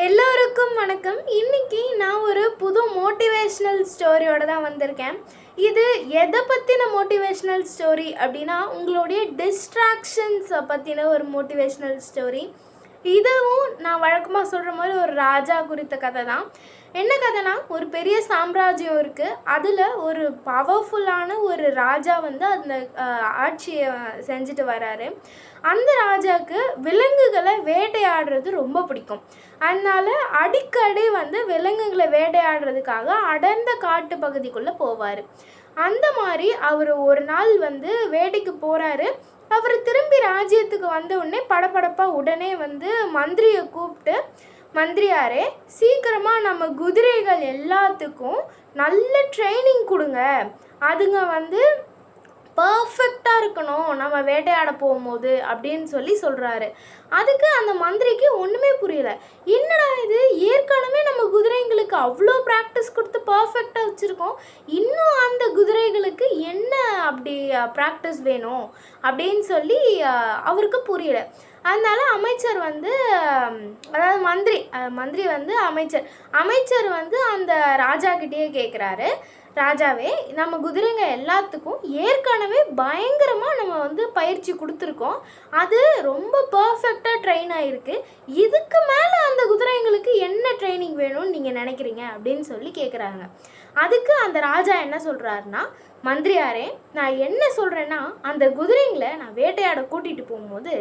எல்லோருக்கும் வணக்கம். இன்னைக்கு நான் ஒரு புது மோட்டிவேஷ்னல் ஸ்டோரியோட தான் வந்திருக்கேன். இது எதை பற்றின மோட்டிவேஷ்னல் ஸ்டோரி அப்படின்னா, உங்களுடைய டிஸ்ட்ராக்ஷன்ஸை பற்றின ஒரு மோட்டிவேஷ்னல் ஸ்டோரி. இதுவும் நான் வழக்கமாக சொல்கிற மாதிரி ஒரு ராஜா குறித்த கதை தான். என்ன கதைனா, ஒரு பெரிய சாம்ராஜ்யம் இருக்குது. அதில் ஒரு பவர்ஃபுல்லான ஒரு ராஜா வந்து அந்த ஆட்சியை செஞ்சுட்டு வராரு. அந்த ராஜாவுக்கு விலங்குகளை வேட்டையாடுறது ரொம்ப பிடிக்கும். அதனால் அடிக்கடி வந்து விலங்குகளை வேட்டையாடுறதுக்காக அடர்ந்த காட்டு பகுதிக்குள்ளே போவார். அந்த மாதிரி அவர் ஒரு நாள் வந்து வேட்டைக்கு போகிறாரு. அவர் திரும்பி ராஜ்யத்துக்கு வந்த உடனே படபடப்பாக உடனே வந்து மந்திரியை கூப்பிட்டு, மந்திரியாரே, சீக்கிரமாக நம்ம குதிரைகள் எல்லாத்துக்கும் நல்ல ட்ரைனிங் கொடுங்க. அதுங்க வந்து பர்ஃபெக்டாக இருக்கணும் நம்ம வேட்டையாட போகும்போது அப்படின்னு சொல்கிறாரு. அதுக்கு அந்த மந்திரிக்கு ஒன்றுமே புரியல. என்னடா இது, ஏற்கனவே நம்ம குதிரைங்களுக்கு அவ்வளோ ப்ராக்டிஸ் கொடுத்து பர்ஃபெக்டாக வச்சுருக்கோம், இன்னும் அந்த குதிரைகளுக்கு என்ன அப்படி ப்ராக்டிஸ் வேணும் அப்படின்னு அவருக்கு புரியல. அதனால் அமைச்சர் வந்து, அதாவது மந்திரி வந்து அமைச்சர் வந்து அந்த ராஜாக்கிட்டேயே கேட்குறாரு, ராஜாவே, நம்ம குதிரைங்க எல்லாத்துக்கும் ஏற்கனவே பயங்கரமாக நம்ம வந்து பயிற்சி கொடுத்துருக்கோம். அது ரொம்ப பர்ஃபெக்டாக ட்ரெயின் ஆகிருக்கு. இதுக்கு மேலே அந்த குதிரைங்களுக்கு என்ன ட்ரைனிங் வேணும்னு நீங்கள் நினைக்கிறீங்க அப்படின்னு கேட்குறாங்க. அதுக்கு அந்த ராஜா என்ன சொல்கிறாருன்னா, மந்திரியாரே, நான் என்ன சொல்கிறேன்னா, அந்த குதிரைங்களை நான் வேட்டையாட கூட்டிகிட்டு போகும்போது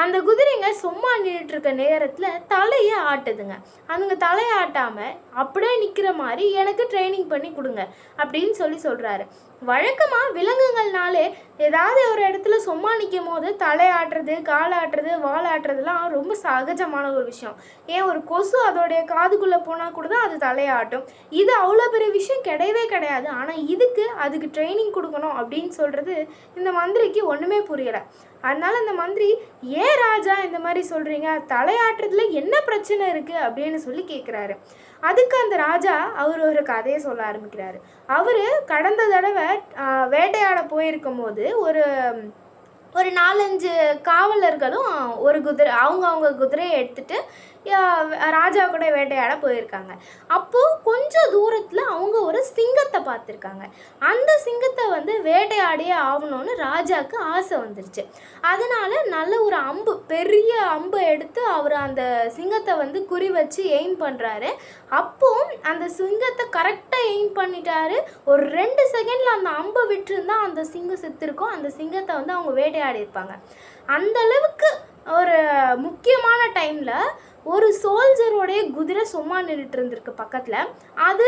அந்த குதிரைங்க சும்மா நின்றுட்டுருக்க நேரத்தில் தலையை ஆட்டுதுங்க. அதுங்க தலையை ஆட்டாமல் அப்படியே நிற்கிற மாதிரி எனக்கு ட்ரைனிங் பண்ணி கொடுங்க அப்படின்னு சொல்கிறாரு. வழக்கமாக விலங்குகள்னாலே ஏதாவது ஒரு இடத்துல சும்மா நிற்கும் போது தலையாட்டுறது, காலாட்டுறது, வாலாட்டுறதுலாம் ரொம்ப சகஜமான ஒரு விஷயம். ஏன், ஒரு கொசு அதோடைய காதுக்குள்ளே போனால் கூட தான் அது தலையாட்டும். இது அவ்வளோ பெரிய விஷயம் கிடையவே கிடையாது. ஆனால் அதுக்கு ட்ரைனிங் கொடுக்கணும் அப்படின்னு சொல்கிறது இந்த மந்திரிக்கு ஒன்றுமே புரியலை. அதனால் அந்த மந்திரி, ஏன் ராஜா இந்த மாதிரி சொல்கிறீங்க, தலையாட்டுறதுல என்ன பிரச்சனை இருக்குது அப்படின்னு கேட்குறாரு. அதுக்கு அந்த ராஜா அவர் ஒரு கதையை சொல்ல ஆரம்பிக்கிறாரு. அவர் கடந்த தடவை வேட்டையாட போயிருக்கும் போது ஒரு 4-5 காவலர்களும் ஒரு அவங்க குதிரையை எடுத்துகிட்டு ராஜா கூட வேட்டையாட போயிருக்காங்க. அப்போது கொஞ்சம் தூரத்தில் அவங்க ஒரு சிங்கத்தை பார்த்துருக்காங்க. அந்த சிங்கத்தை வந்து வேட்டையாடியே ஆகணும்னு ராஜாவுக்கு ஆசை வந்துருச்சு. அதனால் நல்ல ஒரு பெரிய அம்பு எடுத்து அவர் அந்த சிங்கத்தை வந்து குறி வச்சு எய்ம் பண்ணுறாரு. அப்போது அந்த சிங்கத்தை கரெக்டாக எய்ம் பண்ணிட்டாரு. ஒரு 2 செகண்டில் அந்த அம்பை விட்டுருந்தா அந்த சிங்கம் செத்துருக்கும். அந்த சிங்கத்தை வந்து அவங்க வேட்டையாடி இருப்பாங்க. அந்தளவுக்கு ஒரு முக்கியமான டைமில் ஒரு சோல்ஜரோடைய குதிரை சும்மா நின்றுட்டு இருந்திருக்கு பக்கத்தில். அது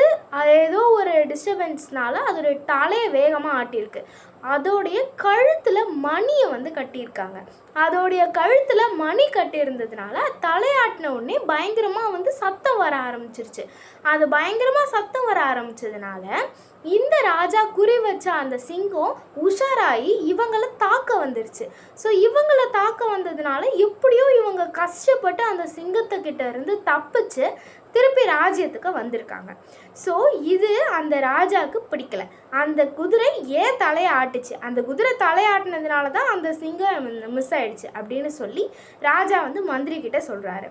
ஏதோ ஒரு டிஸ்டர்பன்ஸ்னால அதோடைய தலையை வேகமாக ஆட்டியிருக்கு. அதோடைய கழுத்தில் மணியை வந்து கட்டியிருக்காங்க. அதோடைய கழுத்தில் மணி கட்டியிருந்ததுனால தலையாட்டின உடனே பயங்கரமாக வந்து சத்தம் வர ஆரம்பிச்சிருச்சு. அது பயங்கரமாக சத்தம் வர ஆரம்பிச்சதுனால இந்த ராஜா குறி வச்ச அந்த சிங்கம் உஷாராகி இவங்களை தாக்க வந்துருச்சு. ஸோ இவங்களை தாக்க வந்ததுனால எப்படியோ இவங்க கஷ்டப்பட்டு அந்த சிங்கத்துக்கிட்ட இருந்து தப்பிச்சு திருப்பி ராஜ்யத்துக்கு வந்திருக்காங்க. ஸோ இது அந்த ராஜாவுக்கு பிடிக்கல. அந்த குதிரை ஏன் தலையை ஆட்டுச்சு, அந்த குதிரை தலையாட்டினதுனால தான் அந்த சிங்கம் மிஸ் ஆயிடுச்சு அப்படின்னு ராஜா வந்து மந்திரி கிட்ட சொல்கிறாரு.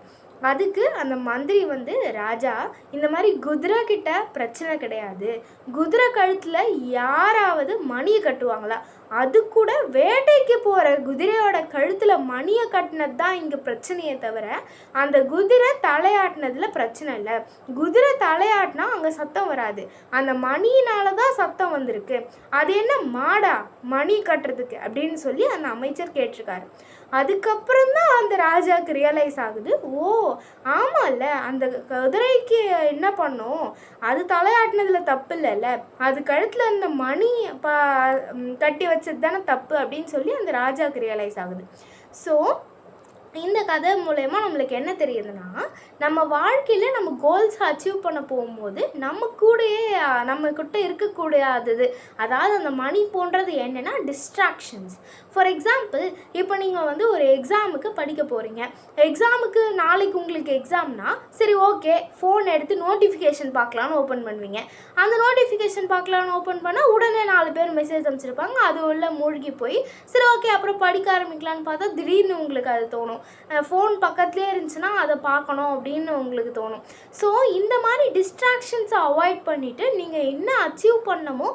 அதுக்கு அந்த மந்திரி வந்து, ராஜா, இந்த மாதிரி குதிரை கிட்ட பிரச்சனை கிடையாது. குதிரை கழுத்தில் யாராவது மணியை கட்டுவாங்களா? அது கூட வேட்டைக்கு போகிற குதிரையோட கழுத்தில் மணியை கட்டினது தான் இங்கே பிரச்சனையே தவிர அந்த குதிரை தலையாட்டினதில் பிரச்சனை இல்லை. குதிரை தலையாட்டினா அங்கே சத்தம் வராது, அந்த மணியினால தான் சத்தம் வந்திருக்கு. அது என்ன மாடா மணி கட்டுறதுக்கு அப்படின்னு அந்த அமைச்சர் கேட்டிருக்காரு. அதுக்கப்புறம் தான் அந்த ராஜாவுக்கு ரியலைஸ் ஆகுது, ஓ ஆமாம்ல, அந்த குதிரைக்கு என்ன பண்ணோம், அது தலையாட்டினதில் தப்பு இல்லைல்ல, அது கழுத்தில் அந்த மணி கட்டி வச்சது தானே தப்பு அப்படின்னு அந்த ராஜாவுக்கு ரியலைஸ் ஆகுது. ஸோ இந்த கதை மூலயமா நம்மளுக்கு என்ன தெரியுதுன்னா, நம்ம வாழ்க்கையில் நம்ம கோல்ஸ் அச்சீவ் பண்ண போகும்போது நம்மக்கிட்ட இருக்கக்கூடாதது, அதாவது அந்த மணி போன்றது என்னென்னா டிஸ்ட்ராக்ஷன்ஸ். ஃபார் எக்ஸாம்பிள், இப்போ நீங்கள் வந்து ஒரு எக்ஸாமுக்கு படிக்க போகிறீங்க. எக்ஸாமுக்கு நாளைக்கு உங்களுக்கு எக்ஸாம்னா சரி ஓகே, ஃபோன் எடுத்து நோட்டிஃபிகேஷன் பார்க்கலான்னு ஓப்பன் பண்ணுவீங்க. அந்த நோட்டிஃபிகேஷன் பார்க்கலான்னு ஓப்பன் பண்ணால் உடனே 4 பேர் மெசேஜ் அனுப்பிச்சிருப்பாங்க. அது உள்ள மூழ்கி போய் சரி ஓகே அப்புறம் படிக்க ஆரம்பிக்கலான்னு பார்த்தா திடீர்னு உங்களுக்கு அது தோணும், ஃபோன் பக்கத்துலேயே இருந்துச்சுன்னா அதை பார்க்கணும் அப்படின்னு உங்களுக்கு தோணும். ஸோ இந்த மாதிரி டிஸ்ட்ராக்ஷன்ஸை அவாய்ட் பண்ணிவிட்டு நீங்கள் என்ன அச்சீவ் பண்ணமோ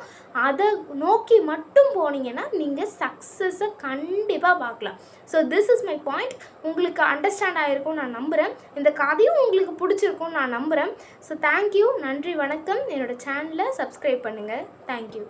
அதை நோக்கி மட்டும் போனீங்கன்னா நீங்கள் சக்ஸஸை கண்டிப்பாக பார்க்கலாம். So this is my point. உங்களுக்கு அண்டர்ஸ்டாண்ட் ஆகிருக்கும்னு நான் நம்புகிறேன். இந்த கதையும் உங்களுக்கு பிடிச்சிருக்கும்னு நான் நம்புகிறேன். ஸோ தேங்க்யூ, நன்றி, வணக்கம். என்னோடய சேனலை சப்ஸ்கிரைப் பண்ணுங்கள். தேங்க்யூ.